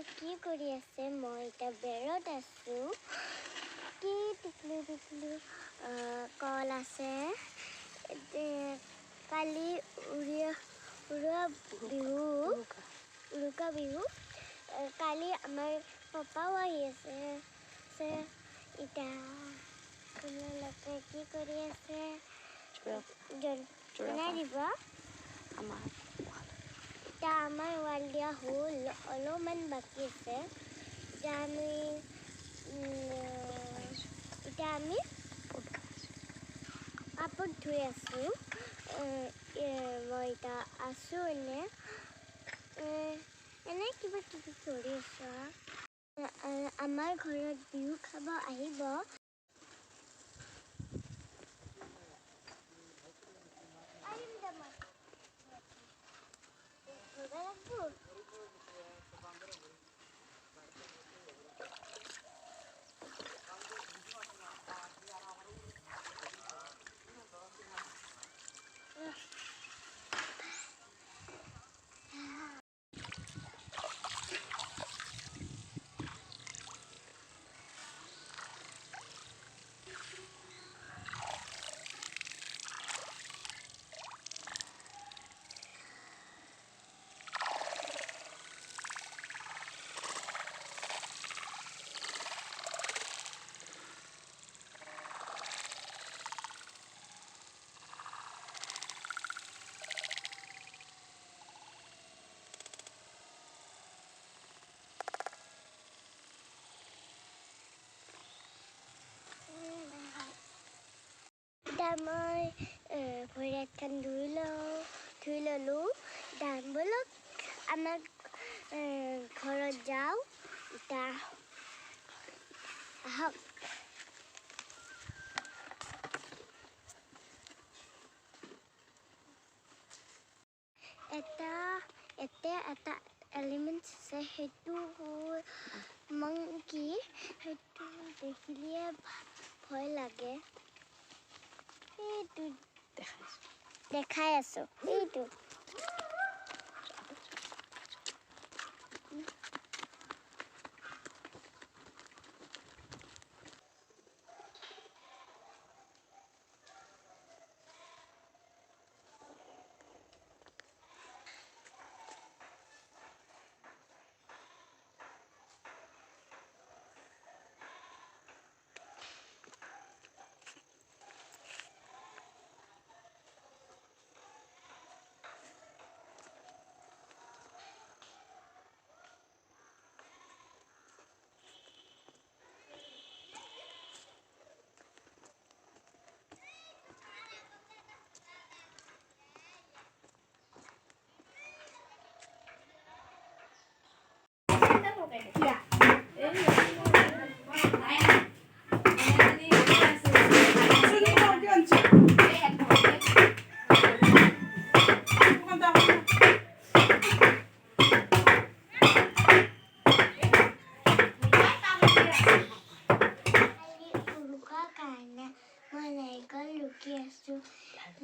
কি কৰি আছে? মই এতিয়া বেৰত আছোঁ। কি টিকলি টিকলি কল আছে। কালি উৰুকা বিহু। কালি আমাৰ পাপাও আহি আছে। এতিয়া আপোনালোকে কি কৰি আছে? জনাই দিব। এতিয়া আমাৰ ৱাল দিয়া হ'ল, অলপমান বাকী আছে। এতিয়া আমি কাপোৰ ধুই আছোঁ। মই এতিয়া আছোঁ এনে কিবা কিবি কৰি আছোঁ। আমাৰ ঘৰত বিহু খাব আহিব। এতিয়া মই ভৰি হাতখন ধুই ল'লোঁ। ব'লক আমাৰ ঘৰত যাওঁ। এতিয়া আহক। এটা এলিমেণ্ট আছে, সেইটো হ'ল মাংকি। সেইটো দেখিলে ভয় লাগে। সেইটো দেখাই আছোঁ। এইটো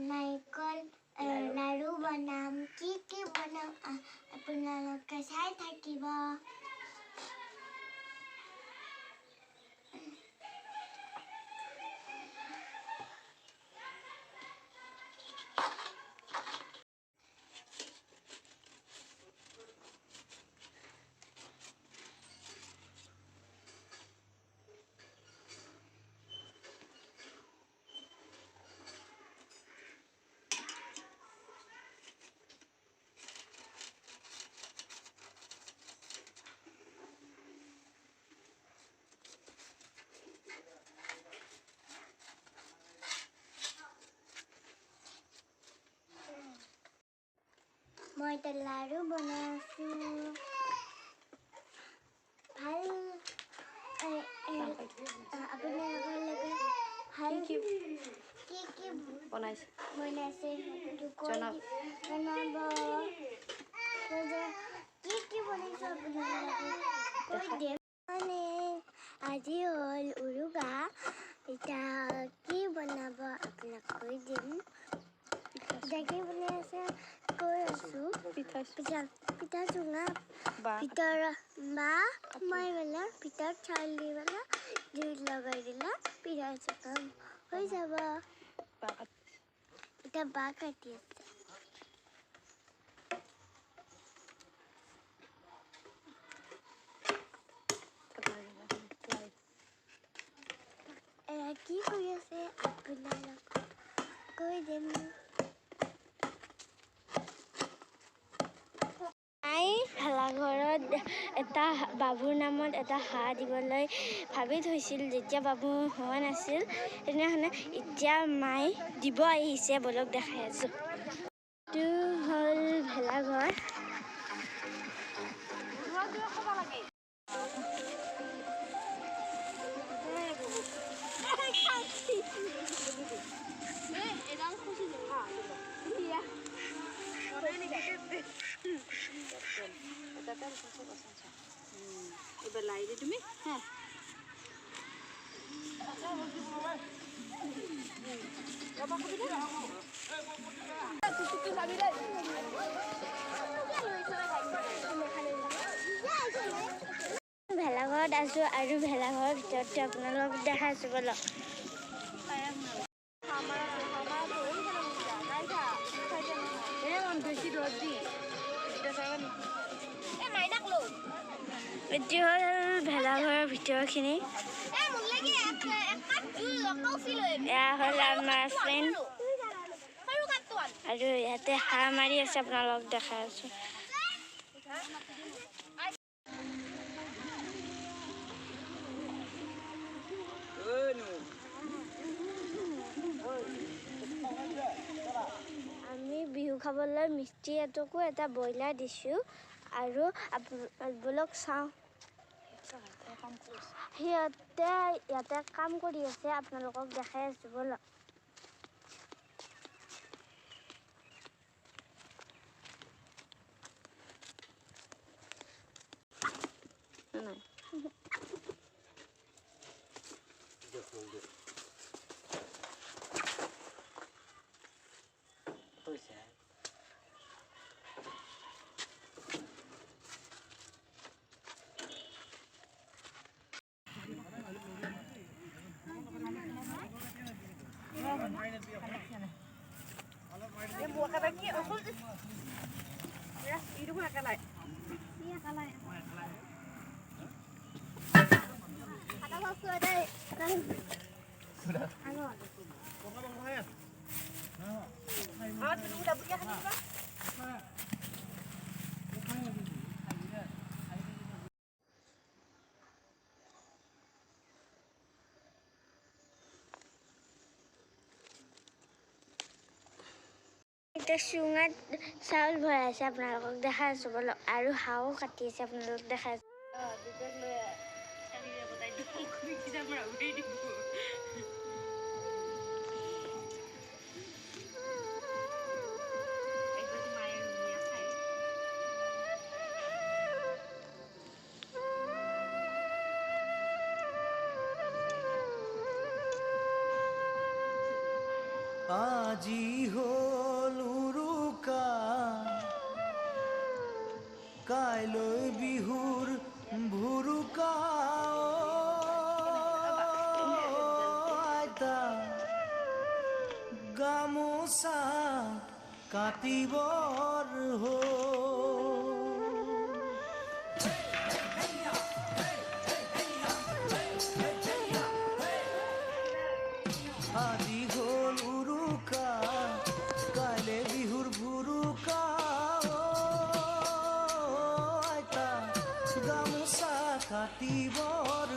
নাৰিকল লাৰু বনাম। কি বনাম আপোনালোকে চাই থাকিব। মই এতিয়া লাৰু বনাই আছোঁ। আপোনালোকৰ লগত কি বনাইছে জনাব। কি বনাইছোঁ আপোনালোকক কৈ দিম। আজি হ'ল উৰুকা। এতিয়া কি বনাব আপোনাক কৈ দিম। এতিয়া কি বনাই আছে কৈ আছোঁ। পিঠা চুঙা ভিতৰত বা মই বেলা ভিতৰত চাউল দি বেলা জুইত লগাই দিলে পিঠা চুঙা হৈ যাব এতিয়া বা কাটি আছে কি কৰি আছে আপোনাৰ লগত কৈ দিম ভেলাঘৰত এটা বাবুৰ নামত এটা হাঁহ দিবলৈ ভাবি থৈছিল যেতিয়া বাবু হোৱা নাছিল তেনেহ'লে এতিয়া মায়ে দিব আহিছে বলক দেখাই আছোঁ এইটো হ'ল ভেলাঘৰ Belai di demi, ha? ভেলাঘৰত আছোঁ আৰু ভেলাঘৰৰ ভিতৰতে আপোনালোকক দেখাইছোঁ বলক এইটো হ'ল ভেলাঘৰৰ ভিতৰখিনি এয়া হ'ল আমাৰ ফ্ৰেণ্ড আৰু ইয়াতে হাঁহ মাৰি আছে আপোনালোকক দেখাই আছোঁ আমি বিহু খাবলৈ মিস্ত্ৰী এটকো এটা ব্ৰইলাৰ দিছোঁ আৰু বলক চাওঁ সিহঁতে ইয়াতে কাম কৰি আছে আপোনালোকক দেখাই আছোঁ বলক এতিয়া চুঙাত চাউল ভৰাইছে আপোনালোকক দেখাই আছোঁ বলক আৰু হাঁহো কাটি আছে আপোনালোকক দেখাই আছোঁ আজি হ'ল উৰুকা কাইলৈ বিহুৰ ভুৰুকা আইতা গামোচা কাটিবৰ আজি হ'ল উৰুকা কাইলে বিহুৰ ভুৰুকা আইতা গামোচা কাটিবৰ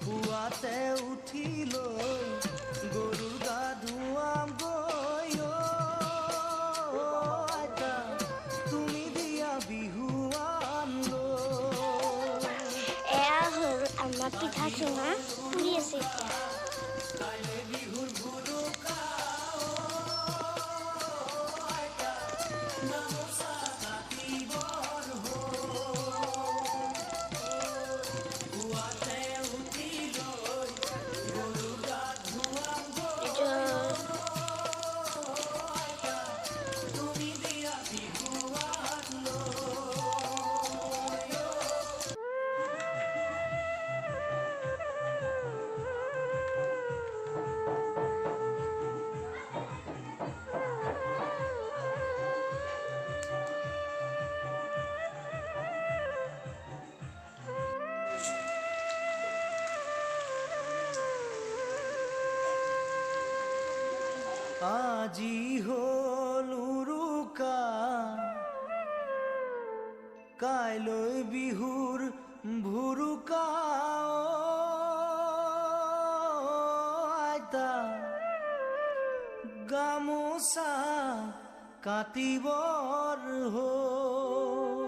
পুৱাতে উঠি লৈ গৰুৰ গা ধুৱাম গৈ আইতা তুমি দিয়া বিহুৱান এয়া হ'ল আমাৰ পিঠা চুঙা ফুলি আছে আজি হল উৰুকা কাইলৈ বিহুৰ ভুৰুকা আইতা গামোচা কাটিবৰ হ'ল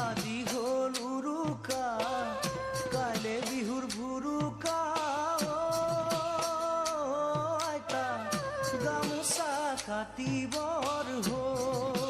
আজি হল উৰুকা কাইলে বিহুৰ ভুৰুকা আইতা গামোচা কাটিবৰ হ'ল